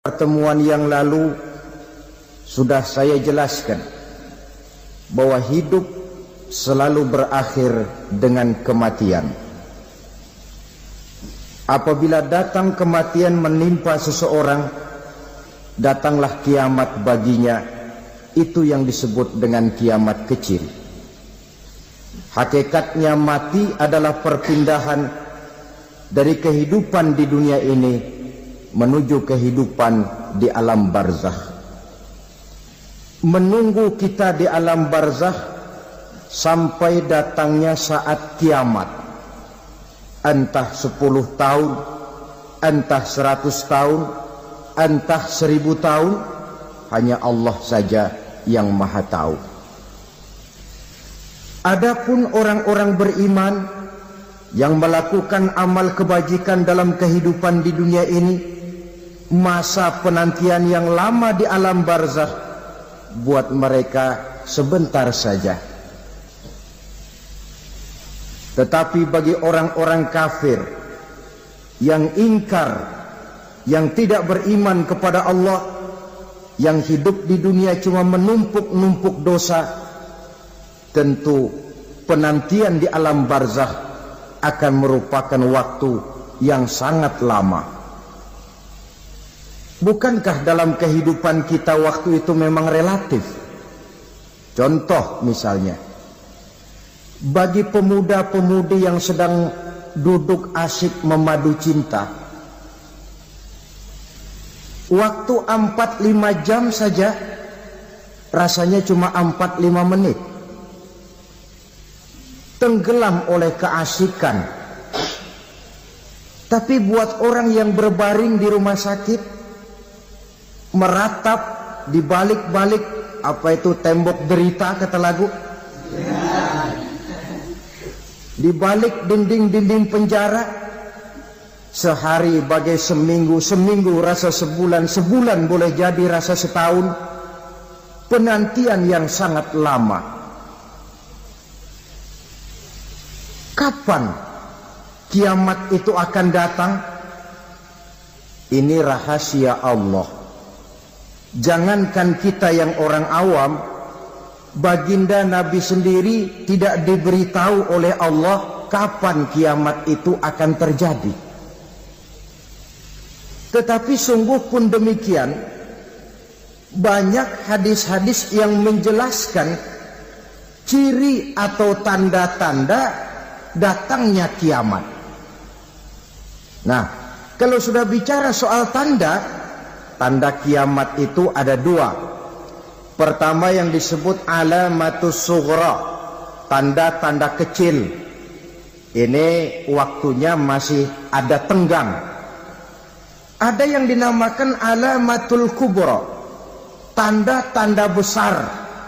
Pertemuan yang lalu sudah saya jelaskan bahwa hidup selalu berakhir dengan kematian. Apabila datang kematian menimpa seseorang, datanglah kiamat baginya. Itu yang disebut dengan kiamat kecil. Hakikatnya mati adalah perpindahan dari kehidupan di dunia ini menuju kehidupan di alam barzakh. Menunggu kita di alam barzakh sampai datangnya saat kiamat. Entah 10 tahun, entah 100 tahun, entah 1000 tahun, hanya Allah saja yang maha tahu. Adapun orang-orang beriman yang melakukan amal kebajikan dalam kehidupan di dunia ini, masa penantian yang lama di alam barzakh buat mereka sebentar saja. Tetapi bagi orang-orang kafir yang ingkar, yang tidak beriman kepada Allah, yang hidup di dunia cuma menumpuk-numpuk dosa, tentu penantian di alam barzakh akan merupakan waktu yang sangat lama. Bukankah dalam kehidupan kita waktu itu memang relatif? Contoh misalnya, bagi pemuda-pemudi yang sedang duduk asyik memadu cinta, waktu 4-5 jam saja rasanya cuma 4-5 menit. Tenggelam oleh keasikan. Tapi buat orang yang berbaring di rumah sakit, meratap di balik-balik apa itu tembok derita kata lagu, di balik dinding-dinding penjara, sehari bagai seminggu, seminggu rasa sebulan, sebulan boleh jadi rasa setahun. Penantian yang sangat lama. Kapan kiamat itu akan datang? Ini rahasia Allah. Jangankan kita yang orang awam, baginda Nabi sendiri tidak diberitahu oleh Allah kapan kiamat itu akan terjadi. Tetapi sungguh pun demikian, banyak hadis-hadis yang menjelaskan ciri atau tanda-tanda datangnya kiamat. Nah, kalau sudah bicara soal tanda kiamat itu ada 2. Pertama yang disebut alamatus sughra, tanda-tanda kecil. Ini waktunya masih ada tenggang. Ada yang dinamakan alamatul kubra, tanda-tanda besar.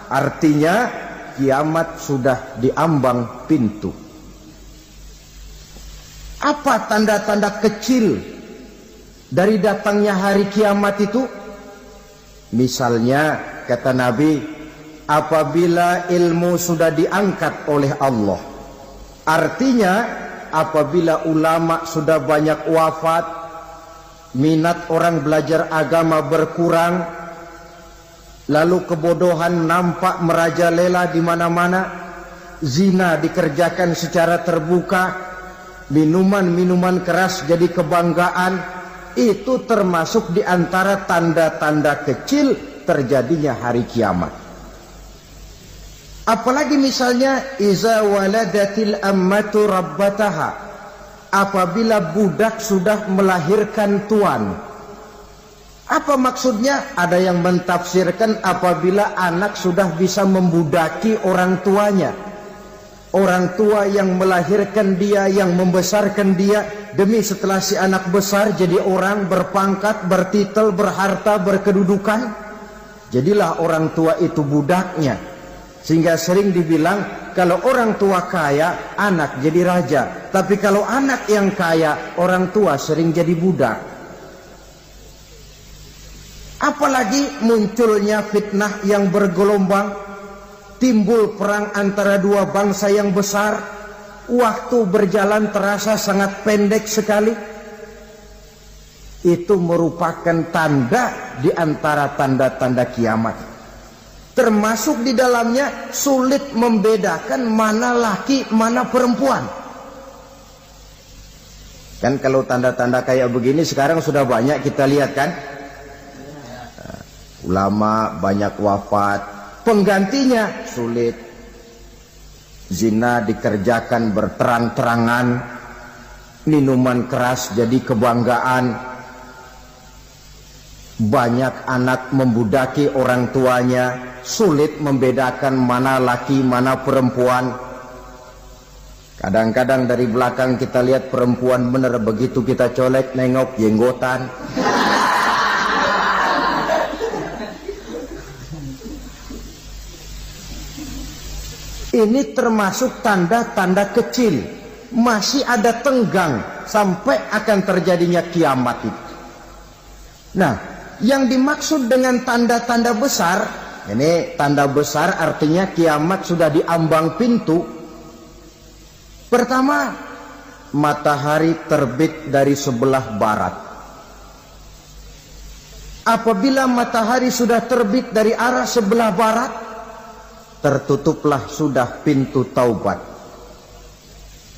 Artinya kiamat sudah diambang pintu. Apa tanda-tanda kecil dari datangnya hari kiamat itu? Misalnya kata Nabi, apabila ilmu sudah diangkat oleh Allah. Artinya apabila ulama sudah banyak wafat, minat orang belajar agama berkurang, lalu kebodohan nampak merajalela di mana-mana, zina dikerjakan secara terbuka, minuman-minuman keras jadi kebanggaan, itu termasuk di antara tanda-tanda kecil terjadinya hari kiamat. Apalagi misalnya iza waladatil ammatu rabbataha, apabila budak sudah melahirkan tuan. Apa maksudnya? Ada yang mentafsirkan apabila anak sudah bisa membudaki orang tuanya. Orang tua yang melahirkan dia, yang membesarkan dia, demi setelah si anak besar jadi orang berpangkat, bertitel, berharta, berkedudukan, jadilah orang tua itu budaknya. Sehingga sering dibilang kalau orang tua kaya, anak jadi raja. Tapi kalau anak yang kaya, orang tua sering jadi budak. Apalagi munculnya fitnah yang bergelombang, timbul perang antara 2 bangsa yang besar, waktu berjalan terasa sangat pendek sekali. Itu merupakan tanda di antara tanda-tanda kiamat. Termasuk di dalamnya sulit membedakan mana laki, mana perempuan. Kan kalau tanda-tanda kayak begini sekarang sudah banyak kita lihat kan. Ulama banyak wafat, penggantinya sulit. Zina dikerjakan berterang-terangan, minuman keras jadi kebanggaan. Banyak anak membudaki orang tuanya, sulit membedakan mana laki, mana perempuan. Kadang-kadang dari belakang kita lihat perempuan bener, begitu kita colek nengok jenggotan. Ini termasuk tanda-tanda kecil. Masih ada tenggang sampai akan terjadinya kiamat itu. Nah, yang dimaksud dengan tanda-tanda besar, ini tanda besar artinya kiamat sudah di ambang pintu. Pertama, matahari terbit dari sebelah barat. Apabila matahari sudah terbit dari arah sebelah barat, tertutuplah sudah pintu taubat.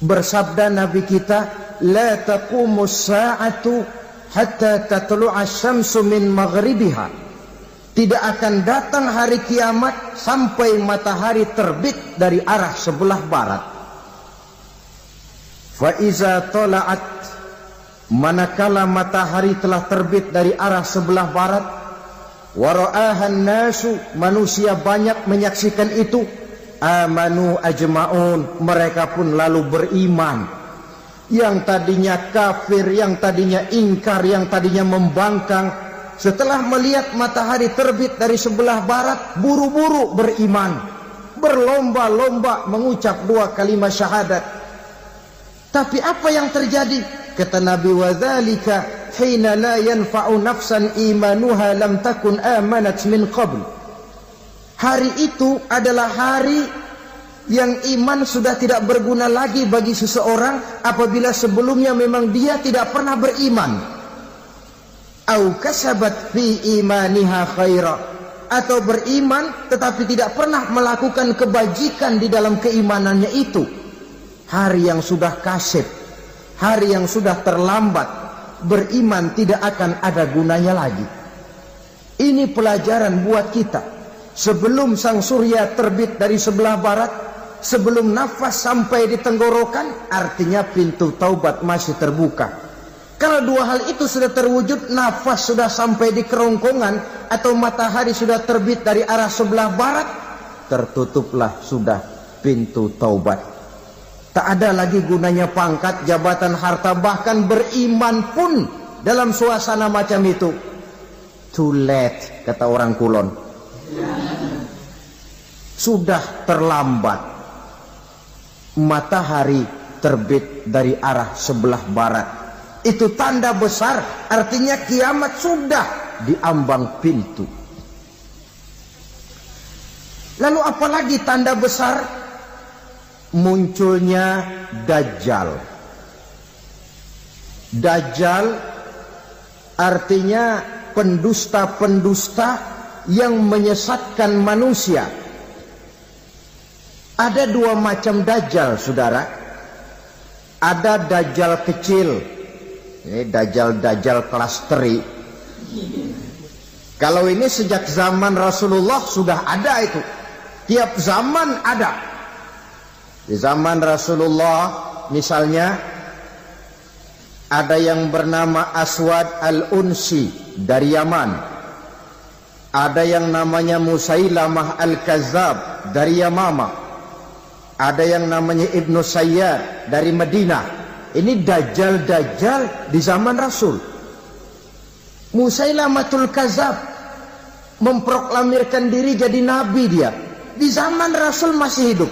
Bersabda Nabi kita, la taqumus sa'atu hatta tatlu'a syamsu min maghribiha. Tidak akan datang hari kiamat sampai matahari terbit dari arah sebelah barat. Fa iza tala'at, manakala matahari telah terbit dari arah sebelah barat, wa ra'ahan nasu, manusia banyak menyaksikan itu, amanu ajma'un, mereka pun lalu beriman. Yang tadinya kafir, yang tadinya ingkar, yang tadinya membangkang, setelah melihat matahari terbit dari sebelah barat, buru-buru beriman, berlomba-lomba mengucap 2 kalimat syahadat. Tapi apa yang terjadi? Kata Nabi, wadzalika hina la yanfa'u nafsan imanuha lam takun amanat min qabl. Hari itu adalah hari yang iman sudah tidak berguna lagi bagi seseorang apabila sebelumnya memang dia tidak pernah beriman. Au kasabat fi imaniha khaira, atau beriman tetapi tidak pernah melakukan kebajikan di dalam keimanannya itu. Hari yang sudah kasib, hari yang sudah terlambat, beriman tidak akan ada gunanya lagi. Ini pelajaran buat kita. Sebelum sang surya terbit dari sebelah barat, sebelum nafas sampai di tenggorokan, artinya pintu taubat masih terbuka. Kalau 2 hal itu sudah terwujud, nafas sudah sampai di kerongkongan atau matahari sudah terbit dari arah sebelah barat, tertutuplah sudah pintu taubat. Tak ada lagi gunanya pangkat, jabatan, harta, bahkan beriman pun dalam suasana macam itu. Too late, kata orang Kulon. Sudah terlambat. Matahari terbit dari arah sebelah barat. Itu tanda besar, artinya kiamat sudah di ambang pintu. Lalu apalagi tanda besar? Munculnya Dajjal. Dajjal artinya pendusta-pendusta yang menyesatkan manusia. Ada 2 macam Dajjal, saudara. Ada Dajjal kecil, ini Dajjal kelas teri. Kalau ini sejak zaman Rasulullah sudah ada itu. Tiap zaman ada. Di zaman Rasulullah misalnya ada yang bernama Aswad al-Unsi dari Yaman. Ada yang namanya Musailamah al-Kazzab dari Yamama. Ada yang namanya Ibnu Sayyad dari Madinah. Ini Dajjal-Dajjal di zaman Rasul. Musailamatul Kazzab memproklamirkan diri jadi nabi dia. Di zaman Rasul masih hidup.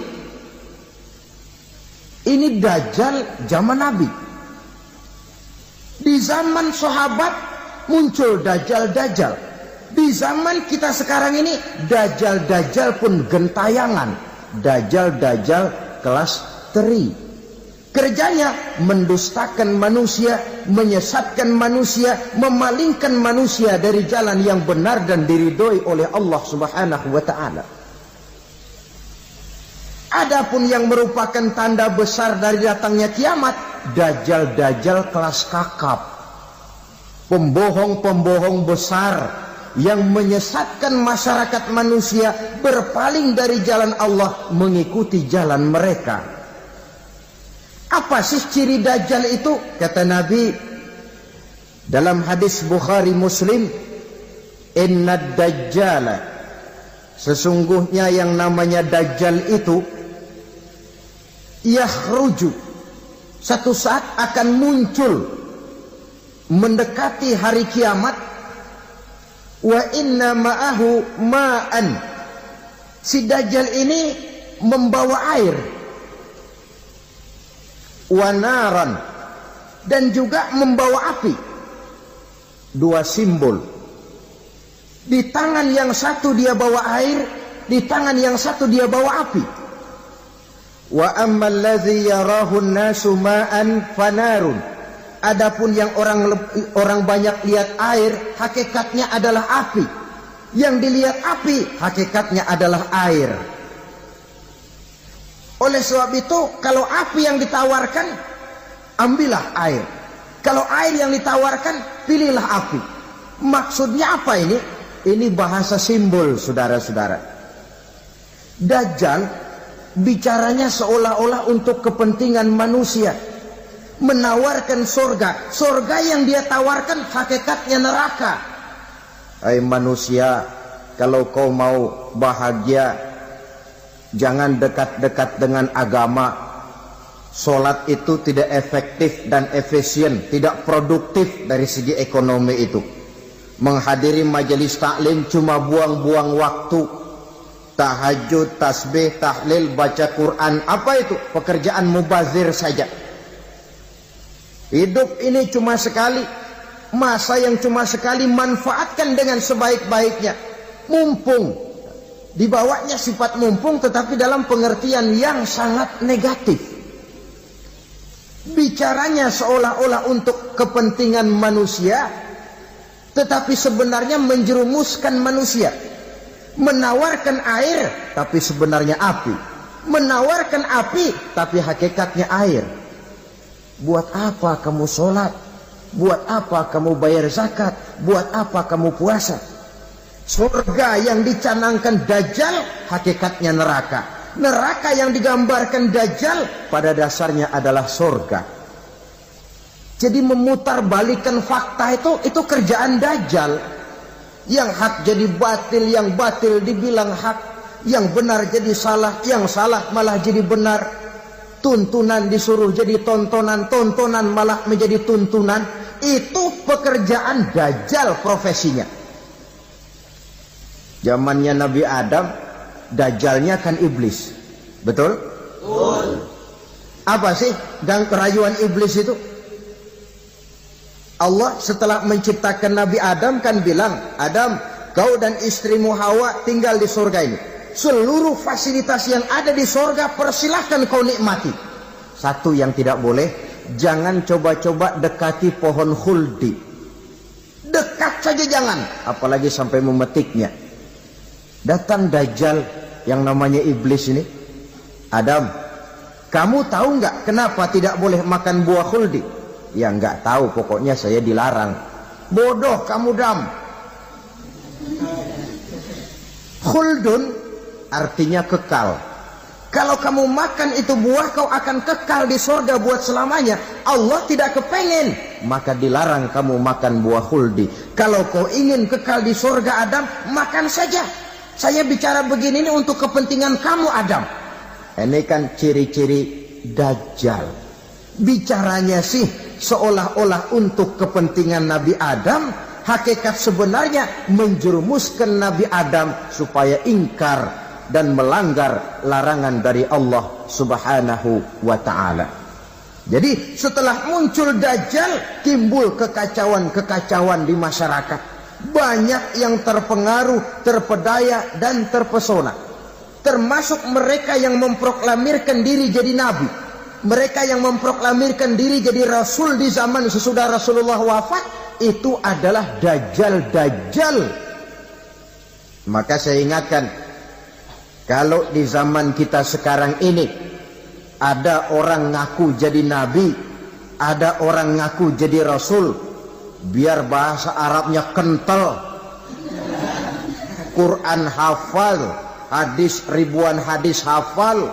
Ini Dajjal zaman Nabi. Di zaman sahabat muncul Dajjal-Dajjal. Di zaman kita sekarang ini Dajjal-Dajjal pun gentayangan. Dajjal-Dajjal kelas teri. Kerjanya mendustakan manusia, menyesatkan manusia, memalingkan manusia dari jalan yang benar dan diridhoi oleh Allah Subhanahu wa taala. Adapun yang merupakan tanda besar dari datangnya kiamat, dajjal-dajjal kelas kakap, pembohong-pembohong besar yang menyesatkan masyarakat manusia berpaling dari jalan Allah mengikuti jalan mereka. Apa sih ciri dajjal itu? Kata Nabi dalam hadis Bukhari Muslim, "Inna dajjala", sesungguhnya yang namanya dajjal itu yakhruju, satu saat akan muncul mendekati hari kiamat. Wa inna ma'ahu ma'an, si dajjal ini membawa air, wanaran, dan juga membawa api. Dua simbol. Di tangan yang satu dia bawa air, di tangan yang satu dia bawa api. Wa ammal ladzi yarahu an-nasu ma'an fanarun, adapun yang orang banyak lihat air, hakikatnya adalah api. Yang dilihat api, hakikatnya adalah air. Oleh sebab itu, kalau api yang ditawarkan, ambillah air. Kalau air yang ditawarkan, pilihlah api. Maksudnya apa ini? Ini bahasa simbol, saudara-saudara. Dajjal bicaranya seolah-olah untuk kepentingan manusia, menawarkan surga. Surga yang dia tawarkan hakikatnya neraka. Hai manusia, kalau kau mau bahagia, jangan dekat-dekat dengan agama. Solat itu tidak efektif dan efisien, tidak produktif dari segi ekonomi itu. Menghadiri majelis taklim cuma buang-buang waktu. Tahajud, tasbih, tahlil, baca Quran, apa itu? Pekerjaan mubazir saja. Hidup ini cuma sekali, masa yang cuma sekali, manfaatkan dengan sebaik-baiknya. Mumpung, dibawanya sifat mumpung tetapi dalam pengertian yang sangat negatif. Bicaranya seolah-olah untuk kepentingan manusia, tetapi sebenarnya menjerumuskan manusia. Menawarkan air, tapi sebenarnya api. Menawarkan api, tapi hakikatnya air. Buat apa kamu sholat? Buat apa kamu bayar zakat? Buat apa kamu puasa? Surga yang dicanangkan Dajjal, hakikatnya neraka. Neraka yang digambarkan Dajjal, pada dasarnya adalah surga. Jadi memutarbalikkan fakta itu kerjaan Dajjal. Yang hak jadi batil, yang batil dibilang hak, yang benar jadi salah, yang salah malah jadi benar. Tuntunan disuruh jadi tontonan, tontonan malah menjadi tuntunan. Itu pekerjaan Dajjal profesinya. Zamannya Nabi Adam, Dajjalnya kan iblis. Betul? Betul. Apa sih gang kerayuan iblis itu? Allah setelah menciptakan Nabi Adam kan bilang, Adam, kau dan istrimu Hawa tinggal di surga ini. Seluruh fasilitas yang ada di surga persilahkan kau nikmati. Satu yang tidak boleh, jangan coba-coba dekati pohon khuldi. Dekat saja jangan, apalagi sampai memetiknya. Datang Dajjal yang namanya iblis ini. Adam, kamu tahu nggak kenapa tidak boleh makan buah khuldi? Ya nggak tahu, pokoknya saya dilarang. Bodoh kamu Dam. Khuldun artinya kekal. Kalau kamu makan itu buah, kau akan kekal di surga buat selamanya. Allah tidak kepengen, maka dilarang kamu makan buah khuldi. Kalau kau ingin kekal di surga Adam, makan saja. Saya bicara begini ini untuk kepentingan kamu Adam. Ini kan ciri-ciri Dajjal. Bicaranya sih seolah-olah untuk kepentingan Nabi Adam, hakikat sebenarnya menjerumuskan Nabi Adam supaya ingkar dan melanggar larangan dari Allah Subhanahu wa ta'ala. Jadi setelah muncul Dajjal, timbul kekacauan-kekacauan di masyarakat. Banyak yang terpengaruh, terpedaya dan terpesona. Termasuk mereka yang memproklamirkan diri jadi nabi. mereka yang memproklamirkan diri jadi rasul di zaman sesudah Rasulullah wafat, itu adalah dajjal-dajjal. Maka saya ingatkan, kalau di zaman kita sekarang ini ada orang ngaku jadi nabi, ada orang ngaku jadi rasul, biar bahasa Arabnya kental, Quran hafal, hadis ribuan hadis hafal,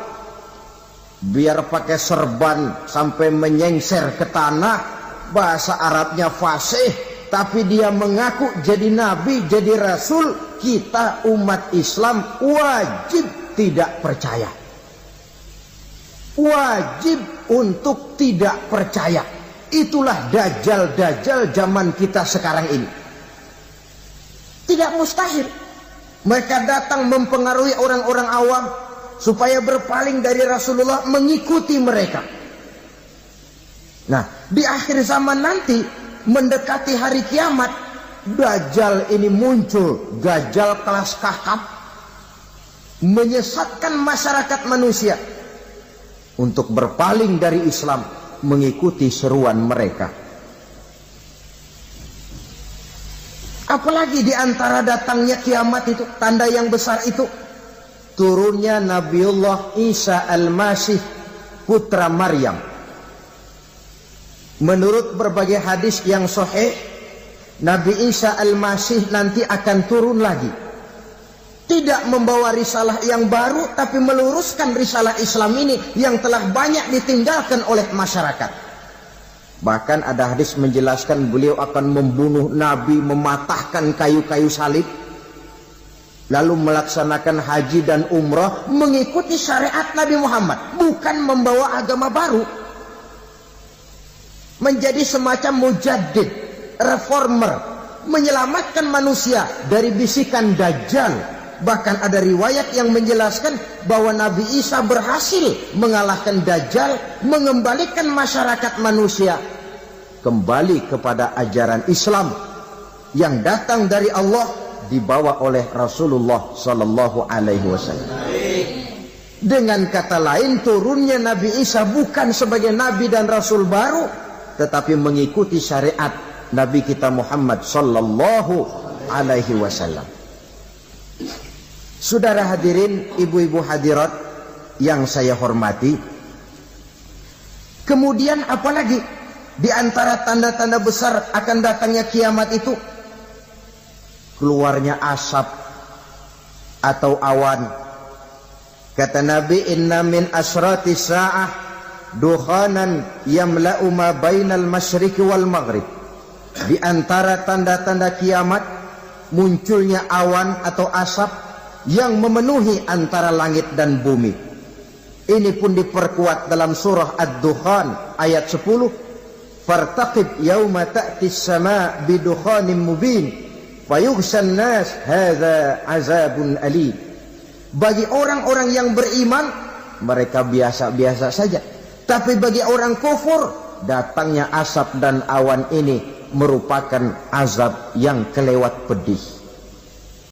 biar pakai serban sampai menyengser ke tanah, bahasa Arabnya fasih, tapi dia mengaku jadi nabi, jadi rasul, kita umat Islam wajib tidak percaya. Wajib untuk tidak percaya. Itulah dajjal-dajjal zaman kita sekarang ini. Tidak mustahil mereka datang mempengaruhi orang-orang awam supaya berpaling dari Rasulullah, mengikuti mereka. Nah, di akhir zaman nanti, mendekati hari kiamat, dajjal ini muncul, dajjal kelas kakap, menyesatkan masyarakat manusia untuk berpaling dari Islam, mengikuti seruan mereka. Apalagi di antara datangnya kiamat itu, tanda yang besar itu, turunnya Nabiullah Isa al-Masih, putra Maryam. Menurut berbagai hadis yang sahih, Nabi Isa al-Masih nanti akan turun lagi. Tidak membawa risalah yang baru, tapi meluruskan risalah Islam ini yang telah banyak ditinggalkan oleh masyarakat. Bahkan ada hadis menjelaskan beliau akan membunuh Nabi, mematahkan kayu-kayu salib, lalu melaksanakan haji dan umrah mengikuti syariat Nabi Muhammad, bukan membawa agama baru. Menjadi semacam mujaddid, reformer, menyelamatkan manusia dari bisikan dajjal. Bahkan ada riwayat yang menjelaskan bahwa Nabi Isa berhasil mengalahkan dajjal, mengembalikan masyarakat manusia kembali kepada ajaran Islam yang datang dari Allah, dibawa oleh Rasulullah sallallahu alaihi wasallam. Dengan kata lain, turunnya Nabi Isa bukan sebagai nabi dan rasul baru, tetapi mengikuti syariat Nabi kita Muhammad sallallahu alaihi wasallam. Saudara hadirin, ibu-ibu hadirat yang saya hormati, kemudian apalagi di antara tanda-tanda besar akan datangnya kiamat itu? Keluarnya asap atau awan. Kata Nabi, inna min asrati sa'ah dukhanan yamla'u ma bainal masyriqi wal maghrib. Di antara tanda-tanda kiamat, munculnya awan atau asap yang memenuhi antara langit dan bumi. Ini pun diperkuat dalam surah Ad-Dukhan ayat 10. Fartaqib yauma ta'tis sama' bidukhanin mubin fayughshan nas hadza azabun alim. Bagi orang-orang yang beriman, mereka biasa-biasa saja. Tapi bagi orang kufur, datangnya asap dan awan ini merupakan azab yang kelewat pedih.